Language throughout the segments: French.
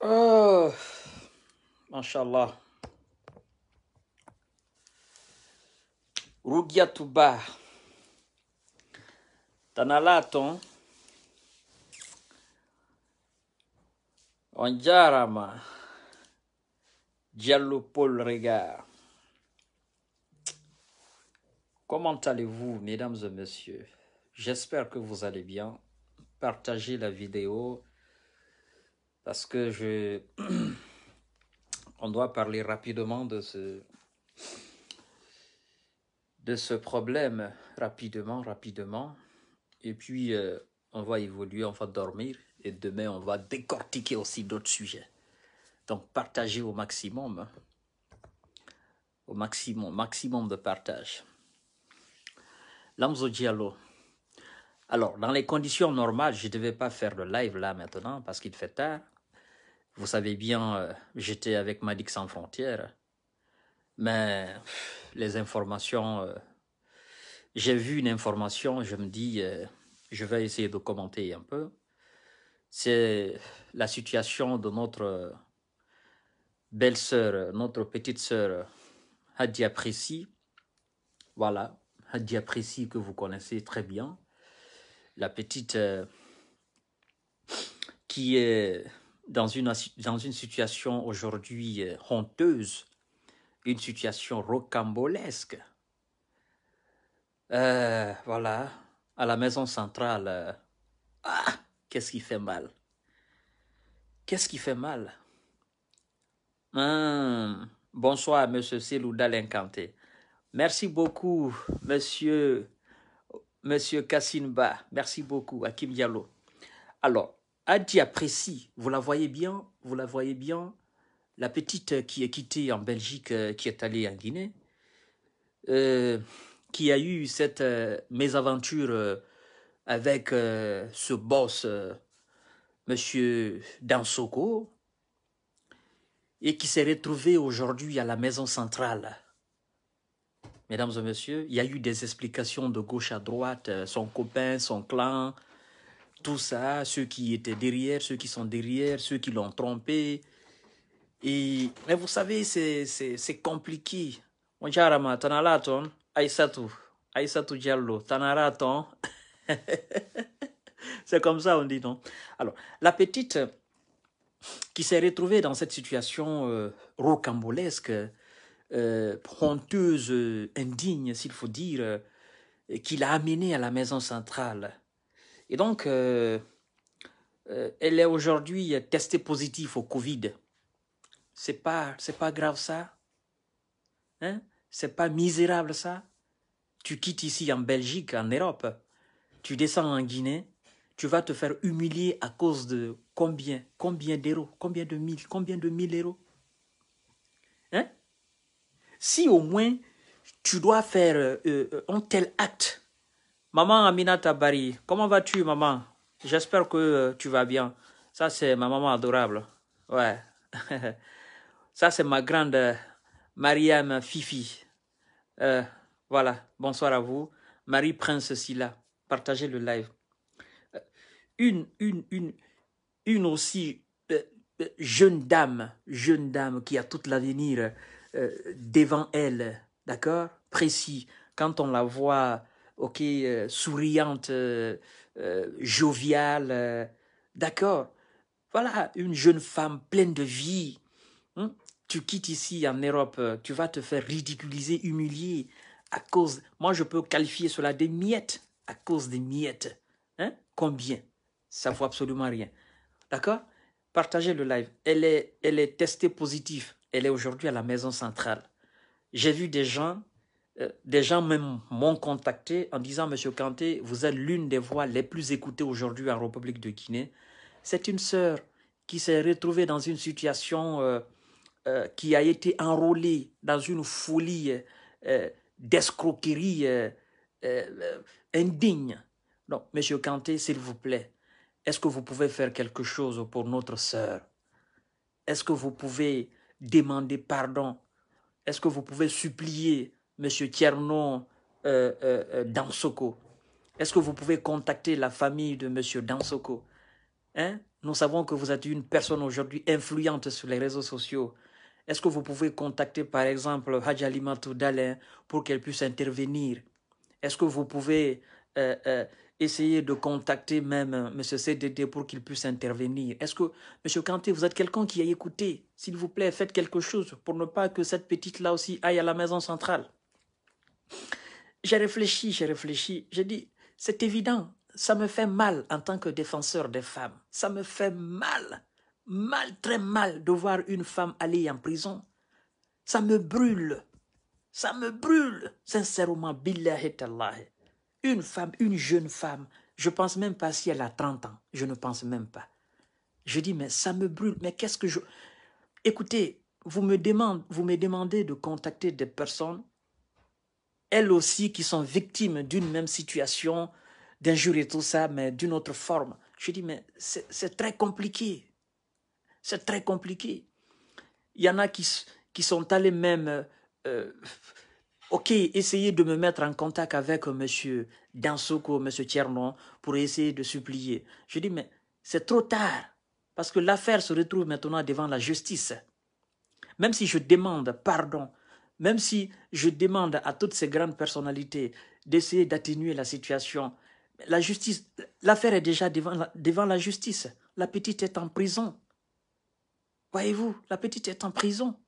Oh, Mashallah. Rugiatuba. Tanalaton. Onjarama. Diallo Paul Regard. Comment allez-vous, mesdames et messieurs? J'espère que vous allez bien. Partagez la vidéo parce que on doit parler rapidement de ce problème. Rapidement. Et puis, on va évoluer, on va dormir. Et demain, on va décortiquer aussi d'autres sujets. Donc, partagez au maximum. Hein. Au maximum de partage. Lamzo Diallo. Alors, dans les conditions normales, je ne devais pas faire le live là maintenant parce qu'il fait tard. Vous savez bien, j'étais avec Madik Sans Frontières. Mais les informations, j'ai vu une information, je me dis, je vais essayer de commenter un peu. C'est la situation de notre belle-sœur, notre petite sœur Hadia Précy. Voilà, Hadia Précy que vous connaissez très bien. La petite qui est dans une situation aujourd'hui honteuse, une situation rocambolesque. Voilà, à la maison centrale. Qu'est-ce qui fait mal? Qu'est-ce qui fait mal? Bonsoir, monsieur Selouda Linkanté. Merci beaucoup, monsieur Kassinba. Merci beaucoup, Hakim Diallo. Alors, Hadia Précy, vous la voyez bien? Vous la voyez bien? La petite qui est quittée en Belgique, qui est allée en Guinée, qui a eu cette mésaventure avec ce boss, monsieur Dansoko, et qui s'est retrouvé aujourd'hui à la maison centrale. Mesdames et messieurs, il y a eu des explications de gauche à droite, son copain, son clan, tout ça, ceux qui étaient derrière, ceux qui sont derrière, ceux qui l'ont trompé. Mais vous savez, c'est compliqué. Monjarama, Tanalaton, Aïssatou Diallo, Tanaraton. C'est comme ça on dit, non? Alors, la petite qui s'est retrouvée dans cette situation rocambolesque, honteuse, indigne, s'il faut dire, qui l'a amenée à la maison centrale. Et donc, elle est aujourd'hui testée positive au Covid. C'est pas grave ça? Hein? C'est pas misérable ça? Tu quittes ici en Belgique, en Europe, tu descends en Guinée, tu vas te faire humilier à cause de combien d'euros? Combien de mille euros? Hein? Si au moins tu dois faire un tel acte. Maman Aminata Bari, comment vas-tu, maman? J'espère que tu vas bien. Ça, c'est ma maman adorable. Ouais. Ça, c'est ma grande Mariam Fifi. Voilà. Bonsoir à vous. Marie Prince Silla. Partagez le live. Une aussi jeune dame qui a tout l'avenir devant elle, d'accord? Précis. Quand on la voit, ok, souriante, joviale, d'accord? Voilà, une jeune femme pleine de vie. Hein? Tu quittes ici en Europe, tu vas te faire ridiculiser, humilier à cause... Moi, je peux qualifier cela des miettes, à cause des miettes. Hein? Combien? Ça ne vaut absolument rien. D'accord? Partagez le live. Elle est testée positive. Elle est aujourd'hui à la maison centrale. J'ai vu des gens même m'ont contacté en disant, Monsieur Kanté, vous êtes l'une des voix les plus écoutées aujourd'hui en République de Guinée. C'est une sœur qui s'est retrouvée dans une situation qui a été enrôlée dans une folie d'escroquerie indigne. Donc, Monsieur Kanté, s'il vous plaît, est-ce que vous pouvez faire quelque chose pour notre sœur? Est-ce que vous pouvez demander pardon? Est-ce que vous pouvez supplier M. Tierno Dansoko? Est-ce que vous pouvez contacter la famille de M. Dansoko? Hein? Nous savons que vous êtes une personne aujourd'hui influente sur les réseaux sociaux. Est-ce que vous pouvez contacter par exemple Hadja Limatou Dalin pour qu'elle puisse intervenir? Est-ce que vous pouvez essayer de contacter même M. CDD pour qu'il puisse intervenir? Est-ce que, M. Kanté, vous êtes quelqu'un qui a écouté? S'il vous plaît, faites quelque chose pour ne pas que cette petite-là aussi aille à la maison centrale. J'ai réfléchi, j'ai dit, c'est évident, ça me fait mal en tant que défenseur des femmes. Ça me fait mal, très mal de voir une femme aller en prison. Ça me brûle, sincèrement, billahi tallahi. Une femme, une jeune femme, je ne pense même pas si elle a 30 ans, je ne pense même pas. Je dis, mais ça me brûle, mais qu'est-ce que je... Écoutez, vous me demandez de contacter des personnes, elles aussi qui sont victimes d'une même situation, d'injures et tout ça, mais d'une autre forme. Je dis, mais c'est très compliqué. C'est très compliqué. Il y en a qui sont allés même... ok, essayer de me mettre en contact avec M. Dansoko, M. Tchernon, pour essayer de supplier. Je dis, mais c'est trop tard, parce que l'affaire se retrouve maintenant devant la justice. Même si je demande pardon, même si je demande à toutes ces grandes personnalités d'essayer d'atténuer la situation, la justice, l'affaire est déjà devant la justice. La petite est en prison. Voyez-vous, la petite est en prison.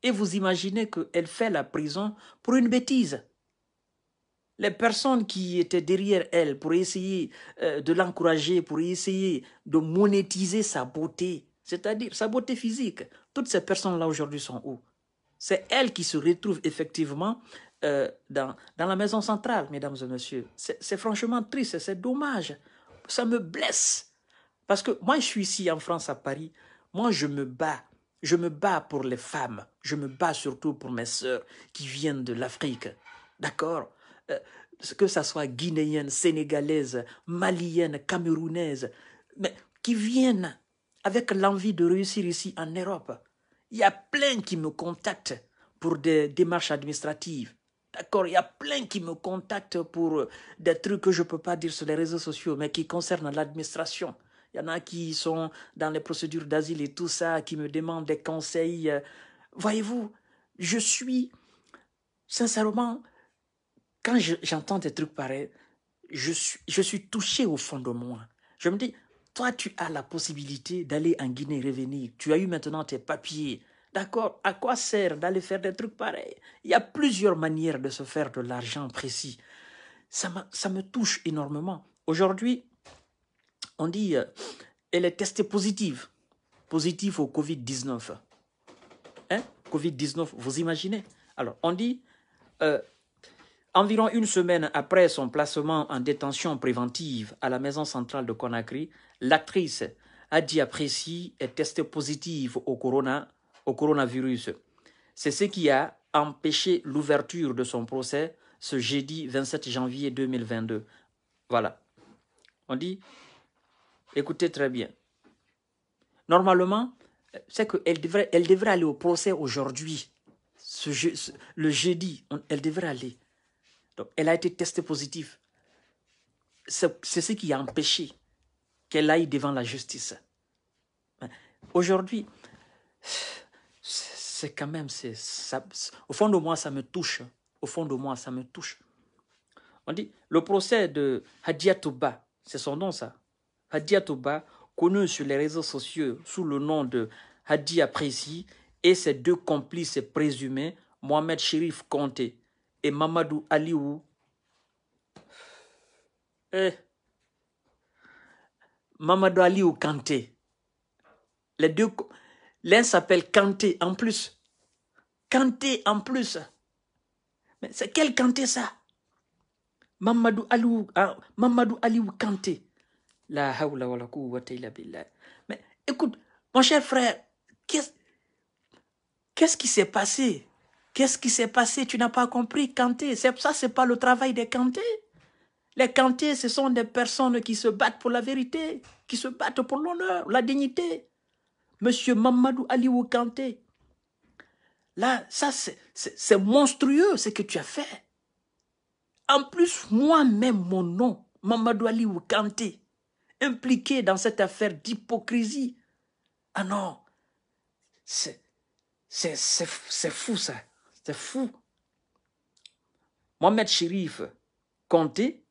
Et vous imaginez qu'elle fait la prison pour une bêtise. Les personnes qui étaient derrière elle pour essayer de l'encourager, pour essayer de monétiser sa beauté, c'est-à-dire sa beauté physique, toutes ces personnes-là aujourd'hui sont où? C'est elle qui se retrouve effectivement dans la maison centrale, mesdames et messieurs. C'est franchement triste, c'est dommage. Ça me blesse. Parce que moi, je suis ici en France, à Paris. Moi, je me bats. Je me bats pour les femmes. Je me bats surtout pour mes sœurs qui viennent de l'Afrique. D'accord? Que ça soit guinéenne, sénégalaise, malienne, camerounaise, mais qui viennent avec l'envie de réussir ici en Europe. Il y a plein qui me contactent pour des démarches administratives. D'accord, il y a plein qui me contactent pour des trucs que je ne peux pas dire sur les réseaux sociaux, mais qui concernent l'administration. Il y en a qui sont dans les procédures d'asile et tout ça, qui me demandent des conseils. Voyez-vous, je suis, sincèrement, quand j'entends des trucs pareils, je suis touché au fond de moi. Je me dis, toi, tu as la possibilité d'aller en Guinée revenir. Tu as eu maintenant tes papiers. D'accord? À quoi sert d'aller faire des trucs pareils? Il y a plusieurs manières de se faire de l'argent précis. Ça me touche énormément. Aujourd'hui, on dit, elle est testée positive. Positive au Covid-19. Hein? Covid-19, vous imaginez? Alors, on dit... environ une semaine après son placement en détention préventive à la maison centrale de Conakry, l'actrice Hadia Précy est testée positive au coronavirus. C'est ce qui a empêché l'ouverture de son procès ce jeudi 27 janvier 2022. Voilà. On dit, écoutez très bien. Normalement, c'est qu'elle devrait aller au procès aujourd'hui. Le jeudi, elle devrait aller. Donc, elle a été testée positive. C'est ce qui a empêché qu'elle aille devant la justice. Aujourd'hui, c'est quand même... au fond de moi, ça me touche. Au fond de moi, ça me touche. On dit, le procès de Hadia Touba, c'est son nom ça. Hadia Touba, connu sur les réseaux sociaux sous le nom de Hadia Précy, et ses deux complices présumés, Mohamed Chérif Conté et Mamadou Aliou, Mamadou Aliou Kanté. Les deux, l'un s'appelle Kanté en plus. Kanté en plus. Mais c'est quel Kanté ça? Mamadou Aliou Kanté. La hawla wa la quwwata illa billah. Mais écoute, mon cher frère, qu'est-ce qui s'est passé? Qu'est-ce qui s'est passé? Tu n'as pas compris, Kanté. Ça, c'est pas le travail des Kanté. Les Kanté, ce sont des personnes qui se battent pour la vérité, qui se battent pour l'honneur, la dignité. Monsieur Mamadou Aliou Kanté, là, ça, c'est monstrueux ce que tu as fait. En plus, moi-même, mon nom, Mamadou Aliou Kanté, impliqué dans cette affaire d'hypocrisie. Ah non, c'est fou ça, c'est fou. Mohamed Chérif Kanté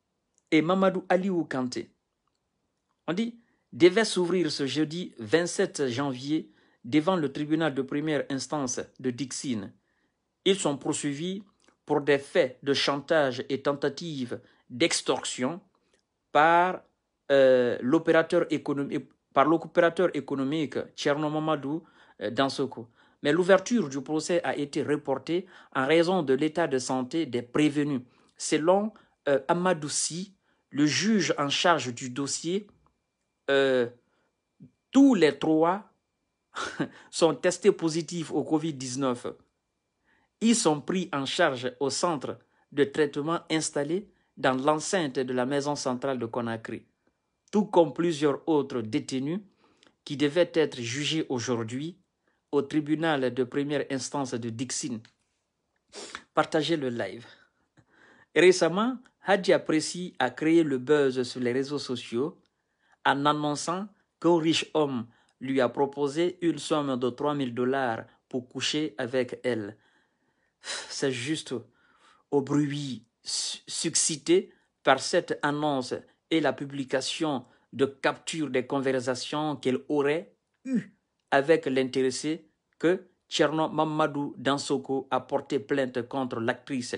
et Mamadou Aliou Kanté, on dit, devaient s'ouvrir ce jeudi 27 janvier devant le tribunal de première instance de Dixine. Ils sont poursuivis pour des faits de chantage et tentative d'extorsion par l'opérateur économique Tcherno Mamadou Dansoko. Mais l'ouverture du procès a été reportée en raison de l'état de santé des prévenus. Selon Amadou Sy, le juge en charge du dossier, tous les trois sont testés positifs au Covid-19. Ils sont pris en charge au centre de traitement installé dans l'enceinte de la maison centrale de Conakry, tout comme plusieurs autres détenus qui devaient être jugés aujourd'hui au tribunal de première instance de Dixine. Partagez le live. Récemment, Hadji Apresi a créé le buzz sur les réseaux sociaux en annonçant qu'un riche homme lui a proposé une somme de 3 000 $ pour coucher avec elle. C'est juste au bruit suscité par cette annonce et la publication de captures des conversations qu'elle aurait eues avec l'intéressé que Tcherno Mamadou Dansoko a porté plainte contre l'actrice.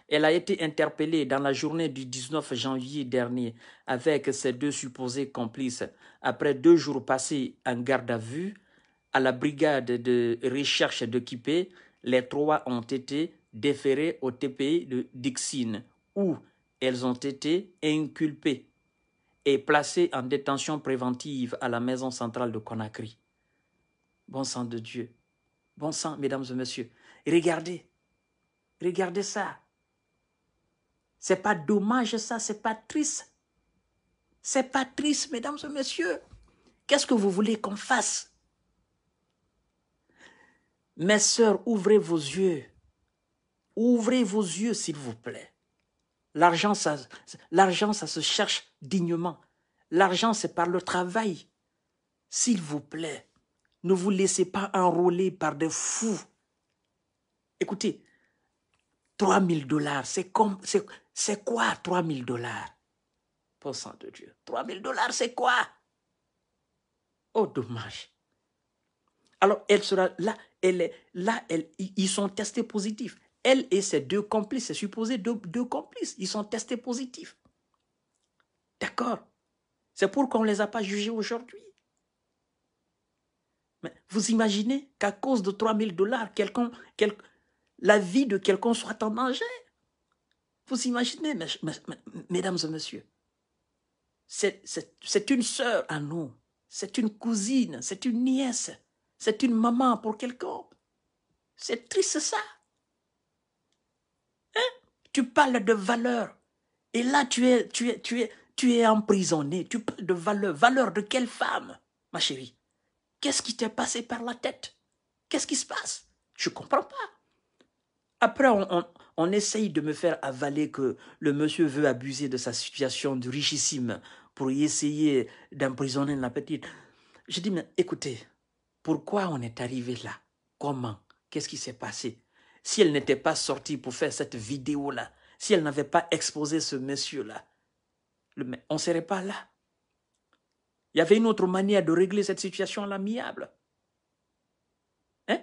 Elle a été interpellée dans la journée du 19 janvier dernier avec ses deux supposés complices. Après 2 jours passés en garde à vue, à la brigade de recherche de Kipé, les 3 ont été déférées au TPI de Dixine, où elles ont été inculpées et placées en détention préventive à la maison centrale de Conakry. Bon sang de Dieu. Bon sang, mesdames et messieurs. Regardez. Regardez ça. C'est pas dommage ça, c'est pas triste. C'est pas triste, mesdames et messieurs. Qu'est-ce que vous voulez qu'on fasse? Mes sœurs, ouvrez vos yeux. Ouvrez vos yeux, s'il vous plaît. L'argent, ça se cherche dignement. L'argent, c'est par le travail. S'il vous plaît, ne vous laissez pas enrôler par des fous. Écoutez, 3 000 $, c'est quoi 3 000 $? Pour sang de Dieu, 3 000 $, c'est quoi? Oh, dommage. Alors, elle sera là, ils sont testés positifs. Elle et ses 2 complices, c'est supposé 2 complices, ils sont testés positifs. D'accord. C'est pourquoi on ne les a pas jugés aujourd'hui. Mais vous imaginez qu'à cause de 3 000 $, la vie de quelqu'un soit en danger? Vous imaginez, mesdames et messieurs, c'est une sœur à nous, c'est une cousine, c'est une nièce, c'est une maman pour quelqu'un. C'est triste ça. Hein? Tu parles de valeur. Et là, tu es emprisonné. Tu parles de valeur. Valeur de quelle femme, ma chérie? Qu'est-ce qui t'est passé par la tête? Qu'est-ce qui se passe? Je ne comprends pas. Après, on essaye de me faire avaler que le monsieur veut abuser de sa situation de richissime pour y essayer d'emprisonner la petite. Je dis, mais écoutez, pourquoi on est arrivé là? Comment? Qu'est-ce qui s'est passé? Si elle n'était pas sortie pour faire cette vidéo-là, si elle n'avait pas exposé ce monsieur-là, on ne serait pas là. Il y avait une autre manière de régler cette situation à l'amiable. Hein?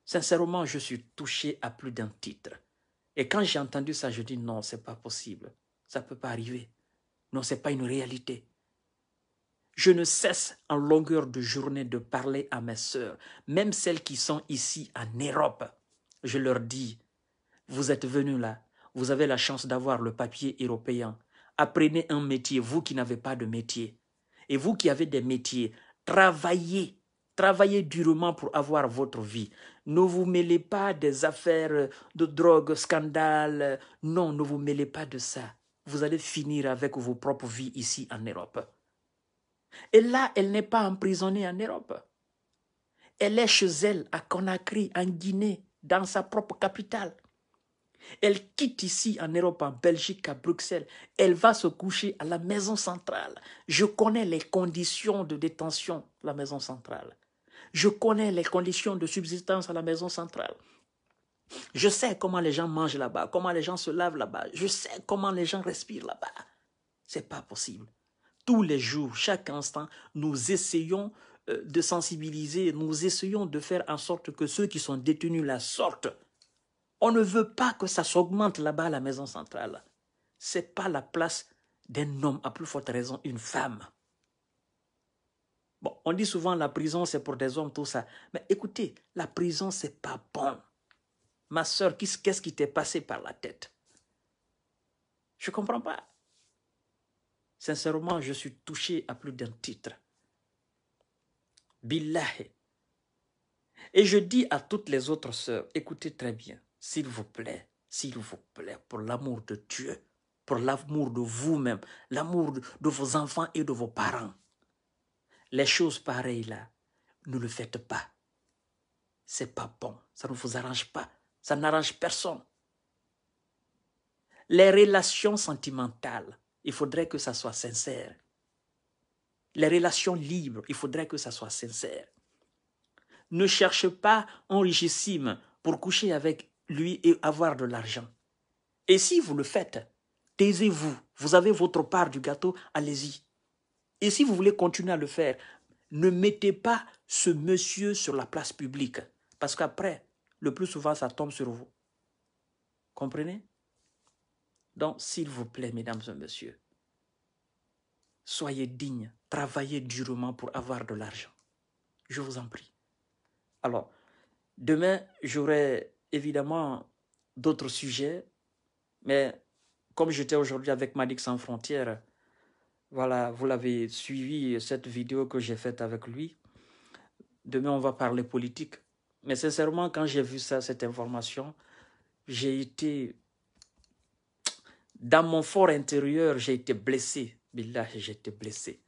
Sincèrement, je suis touché à plus d'un titre. Et quand j'ai entendu ça, je dis non, ce n'est pas possible. Ça ne peut pas arriver. Non, ce n'est pas une réalité. Je ne cesse en longueur de journée de parler à mes sœurs, même celles qui sont ici en Europe. Je leur dis, vous êtes venus là, vous avez la chance d'avoir le papier européen. Apprenez un métier, vous qui n'avez pas de métier. Et vous qui avez des métiers, travaillez. Travaillez durement pour avoir votre vie. Ne vous mêlez pas des affaires de drogue, scandales. Non, ne vous mêlez pas de ça. Vous allez finir avec vos propres vies ici en Europe. Et là, elle n'est pas emprisonnée en Europe. Elle est chez elle, à Conakry, en Guinée, dans sa propre capitale. Elle quitte ici en Europe, en Belgique, à Bruxelles. Elle va se coucher à la maison centrale. Je connais les conditions de détention de la maison centrale. Je connais les conditions de subsistance à la maison centrale. Je sais comment les gens mangent là-bas, comment les gens se lavent là-bas. Je sais comment les gens respirent là-bas. C'est pas possible. Tous les jours, chaque instant, nous essayons de sensibiliser, nous essayons de faire en sorte que ceux qui sont détenus là sortent. On ne veut pas que ça s'augmente là-bas à la maison centrale. Ce n'est pas la place d'un homme, à plus forte raison, une femme. Bon, on dit souvent la prison, c'est pour des hommes, tout ça. Mais écoutez, la prison, ce n'est pas bon. Ma soeur, qu'est-ce qui t'est passé par la tête? Je ne comprends pas. Sincèrement, je suis touché à plus d'un titre. Billahi. Et je dis à toutes les autres sœurs, écoutez très bien, s'il vous plaît, pour l'amour de Dieu, pour l'amour de vous-même, l'amour de vos enfants et de vos parents, les choses pareilles là, ne le faites pas. C'est pas bon, ça ne vous arrange pas, ça n'arrange personne. Les relations sentimentales, il faudrait que ça soit sincère. Les relations libres, il faudrait que ça soit sincère. Ne cherche pas un richissime pour coucher avec lui et avoir de l'argent. Et si vous le faites, taisez-vous. Vous avez votre part du gâteau, allez-y. Et si vous voulez continuer à le faire, ne mettez pas ce monsieur sur la place publique. Parce qu'après, le plus souvent, ça tombe sur vous. Comprenez? Donc, s'il vous plaît, mesdames et messieurs, soyez dignes, travaillez durement pour avoir de l'argent. Je vous en prie. Alors, demain, j'aurai évidemment d'autres sujets, mais comme j'étais aujourd'hui avec Madic Sans Frontières, voilà, vous l'avez suivi, cette vidéo que j'ai faite avec lui. Demain, on va parler politique. Mais sincèrement, quand j'ai vu ça, cette information, j'ai été, dans mon fort intérieur, j'ai été blessé. Billah, j'ai été blessé.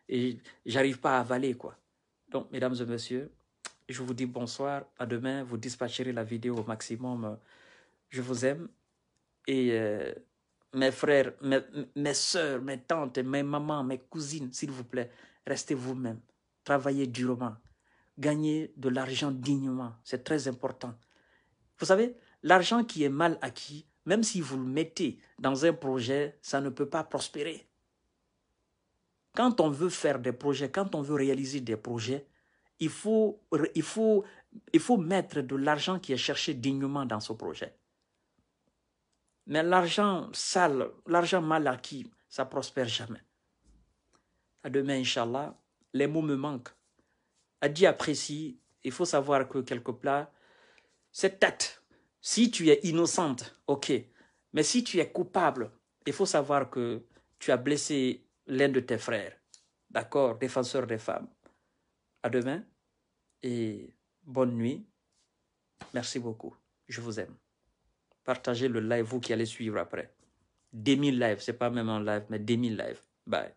Et j'arrive pas à avaler, quoi. Donc, mesdames et messieurs, je vous dis bonsoir. À demain, vous dispatcherez la vidéo au maximum. Je vous aime. Et mes frères, mes soeurs, mes tantes, mes mamans, mes cousines, s'il vous plaît, restez vous-même. Travaillez durement. Gagnez de l'argent dignement. C'est très important. Vous savez, l'argent qui est mal acquis, même si vous le mettez dans un projet, ça ne peut pas prospérer. Quand on veut faire des projets, quand on veut réaliser des projets, il faut mettre de l'argent qui est cherché dignement dans ce projet. Mais l'argent sale, l'argent mal acquis, ça ne prospère jamais. À demain, Inch'Allah, les mots me manquent. Adi apprécie, il faut savoir que quelque part, cette tête, si tu es innocente, ok. Mais si tu es coupable, il faut savoir que tu as blessé l'un de tes frères. D'accord, défenseur des femmes. À demain et bonne nuit. Merci beaucoup. Je vous aime. Partagez le live, vous qui allez suivre après. Des 1000 lives, ce n'est pas même un live, mais des 1000 lives. Bye.